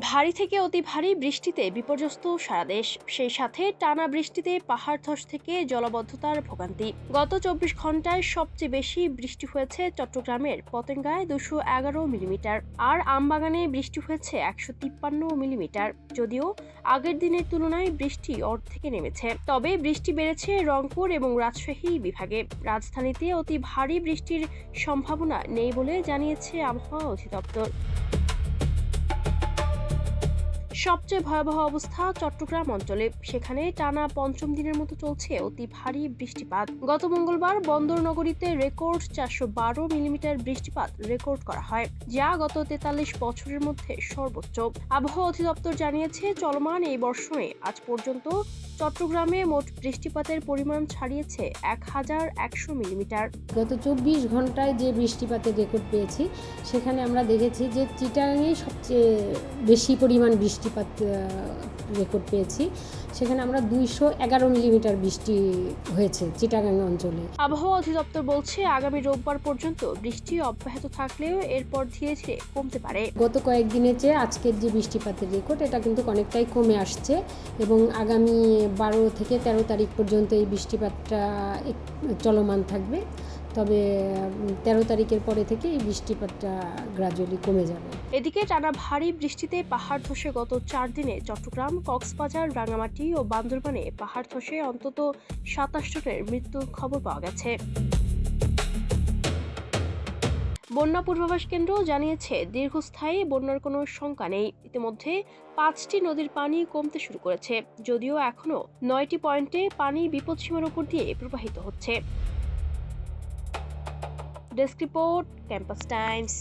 ভারী থেকে অতি ভারী বৃষ্টিতে বিপর্যস্ত সারা দেশ, সেই সাথে টানা বৃষ্টিতে পাহাড় ধস থেকে জলাবদ্ধতার ভোগান্তি। গত ২৪ ঘন্টায় সবচেয়ে বেশি বৃষ্টি হয়েছে চট্টগ্রামের পতেঙ্গায় ২১১ মিলিমিটার, আর আমবাগানে বৃষ্টি হয়েছে ১৫৩ মিলিমিটার। যদিও আগের দিনের তুলনায় বৃষ্টি অর্ধেকে নেমেছে, তবে বৃষ্টি বেড়েছে রংপুর এবং রাজশাহী বিভাগে। রাজধানীতে অতি ভারী বৃষ্টির সম্ভাবনা নেই বলে জানিয়েছে আবহাওয়া অধিদপ্তর। সবচেয়ে ভয়াবহ অবস্থা চট্টগ্রাম অঞ্চলে, সেখানে টানা পঞ্চম দিনের মতো চলছে অতি ভারী বৃষ্টিপাত। গত মঙ্গলবার বন্দর নগরীতে রেকর্ড ৪১২ মিলিমিটার বৃষ্টিপাত রেকর্ড করা হয়, যা গত ৪৩ বছরের মধ্যে সর্বোচ্চ। আবহাওয়া অধিদপ্তর জানিয়েছে, চলমান এই বর্ষণে আজ পর্যন্ত চট্টগ্রামে মোট বৃষ্টিপাতের পরিমাণ ছাড়িয়েছে ১,১০০ মিলিমিটার। গত ২৪ ঘন্টায় যে বৃষ্টিপাতের রেকর্ড পেয়েছি, সেখানে আমরা দেখেছি যে চিটাগাংয়ে সবচেয়ে বেশি পরিমাণ বৃষ্টিপাত রেকর্ড পেয়েছি। সেখানে আমরা ২১১ মিলিমিটার বৃষ্টি হয়েছে চিটাগাং অঞ্চলে। আবহাওয়া অধিদপ্তর বলছে, আগামী রোববার পর্যন্ত বৃষ্টি অব্যাহত থাকলেও এরপর ধীরে ধীরে কমতে পারে। গত কয়েকদিনের চেয়ে আজকের যে বৃষ্টিপাতের রেকর্ড, এটা কিন্তু অনেকটাই কমে আসছে এবং আগামী ১২ থেকে ১৩ তারিখ পর্যন্ত এই বৃষ্টিপাতটা চলমান থাকবে। তবে ১৩ তারিখের পরে থেকে এই বৃষ্টিপাতটা গ্রাজুয়ালি কমে যাবে। এদিকে টানা ভারী বৃষ্টিতে পাহাড় ধসে গত ৪ দিনে চট্টগ্রাম, কক্সবাজার, রাঙামাটি ও বান্দরবানে পাহাড় ধসে অন্তত ২৭ জনের মৃত্যুর খবর পাওয়া গেছে। বন্যা পূর্বাভাস কেন্দ্র জানিয়েছে, দীর্ঘস্থায়ী বন্যার কোনো শঙ্কা নেই। ইতিমধ্যে ৫টি নদীর পানি কমতে শুরু করেছে, যদিও এখনো ৯টি পয়েন্টে পানি বিপদসীমার উপর দিয়ে প্রবাহিত হচ্ছে। Desk report, campus Times.